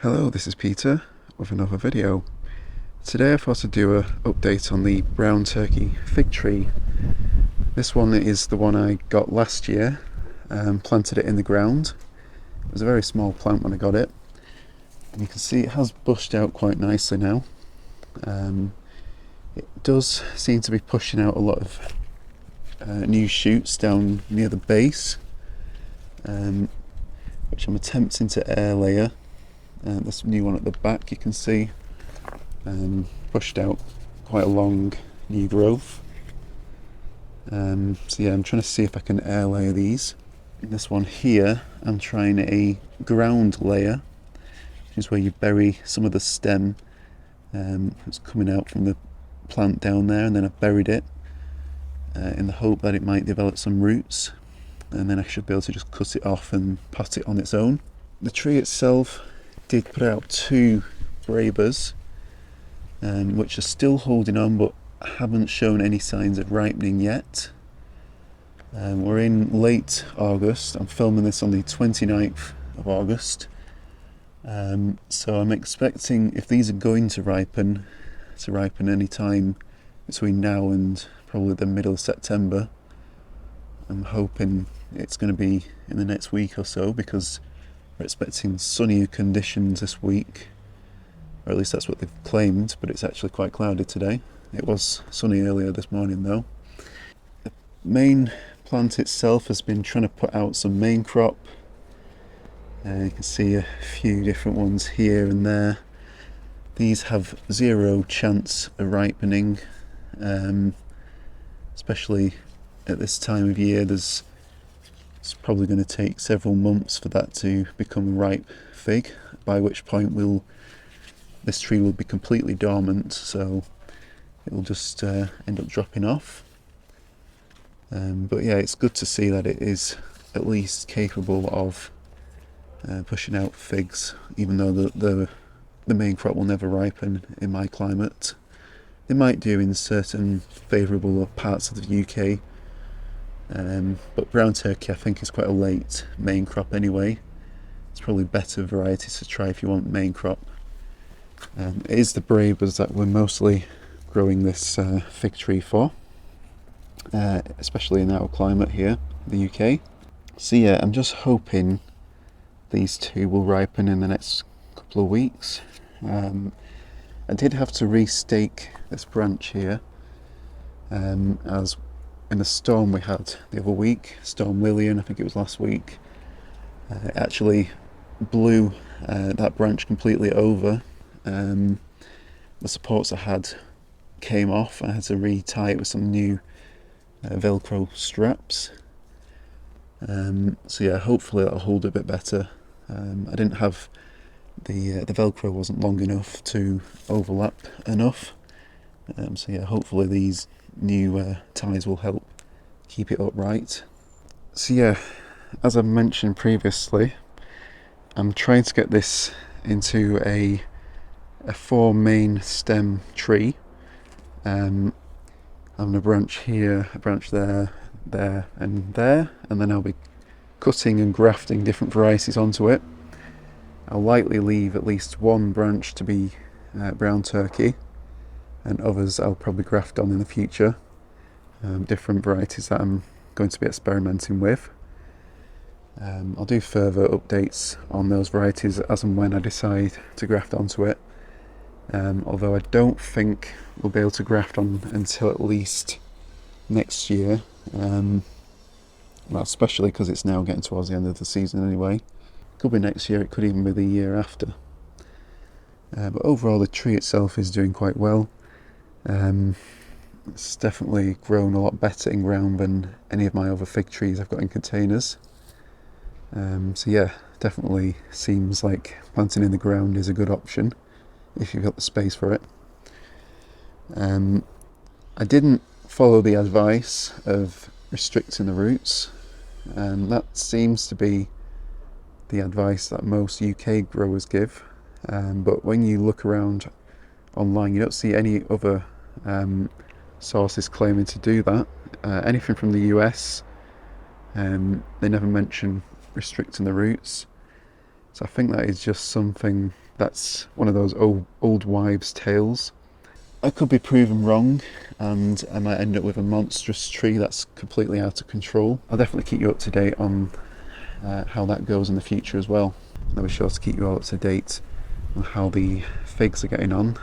Hello, this is Peter with another video. Today I thought I'd do an update on the brown turkey fig tree. This one is the one I got last year, planted it in the ground. It was a very small plant when I got it, and you can see it has bushed out quite nicely now. It does seem to be pushing out a lot of new shoots down near the base, which I'm attempting to air layer. This new one at the back you can see pushed out quite a long new growth. So yeah, I'm trying to see if I can air layer these. This one here, I'm trying a ground layer, which is where you bury some of the stem that's coming out from the plant down there, and then I've buried it in the hope that it might develop some roots, and then I should be able to just cut it off and pot it on its own. The tree itself did put out 2 brebas, which are still holding on but haven't shown any signs of ripening yet. We're in late August. I'm filming this on the 29th of August, so I'm expecting, if these are going to ripen any time between now and probably the middle of September. I'm hoping it's going to be in the next week or so, because we're expecting sunnier conditions this week, or at least that's what they've claimed, but it's actually quite cloudy today. It was sunny earlier this morning though. The main plant itself has been trying to put out some main crop. You can see a few different ones here and there. These have 0 chance of ripening, especially at this time of year. It's probably going to take several months for that to become a ripe fig, by which point this tree will be completely dormant, so it will just end up dropping off. But yeah, it's good to see that it is at least capable of pushing out figs, even though the main crop will never ripen in my climate. They might do in certain favourable parts of the UK. But brown turkey I think is quite a late main crop anyway. It's probably better varieties to try if you want main crop. It is the brebas that we're mostly growing this fig tree for, especially in our climate here, the UK. So yeah, I'm just hoping these 2 will ripen in the next couple of weeks. I did have to restake this branch here, as in a storm we had the other week, Storm Lillian, I think it was last week, it actually blew that branch completely over. The supports I had came off. I had to re-tie it with some new Velcro straps. So yeah, hopefully that'll hold a bit better. I didn't have the Velcro wasn't long enough to overlap enough. So yeah, hopefully these new ties will help keep it upright. So yeah, as I mentioned previously, I'm trying to get this into a 4 main stem tree. Having a branch here, a branch there, there and there, and then I'll be cutting and grafting different varieties onto it. I'll likely leave at least 1 branch to be brown turkey, and others I'll probably graft on in the future, different varieties that I'm going to be experimenting with. I'll do further updates on those varieties as and when I decide to graft onto it, although I don't think we'll be able to graft on until at least next year, well, especially because it's now getting towards the end of the season anyway. Could be next year, it could even be the year after. But overall the tree itself is doing quite well. It's definitely grown a lot better in ground than any of my other fig trees I've got in containers. So yeah, definitely seems like planting in the ground is a good option if you've got the space for it. I didn't follow the advice of restricting the roots, and that seems to be the advice that most UK growers give, but when you look around online you don't see any other sources claiming to do that. Anything from the US, they never mention restricting the roots, so I think that is just something that's one of those old wives' tales. I could be proven wrong and I might end up with a monstrous tree that's completely out of control. I'll definitely keep you up to date on how that goes in the future as well. I'll be sure to keep you all up to date on how the figs are getting on,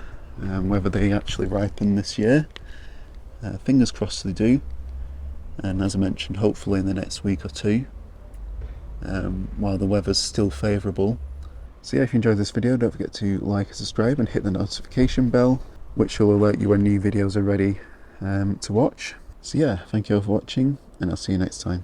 whether they actually ripen this year. Fingers crossed they do, and as I mentioned, hopefully in the next week or two, while the weather's still favourable. So yeah, if you enjoyed this video, don't forget to like and subscribe and hit the notification bell, which will alert you when new videos are ready to watch. So yeah, thank you all for watching, and I'll see you next time.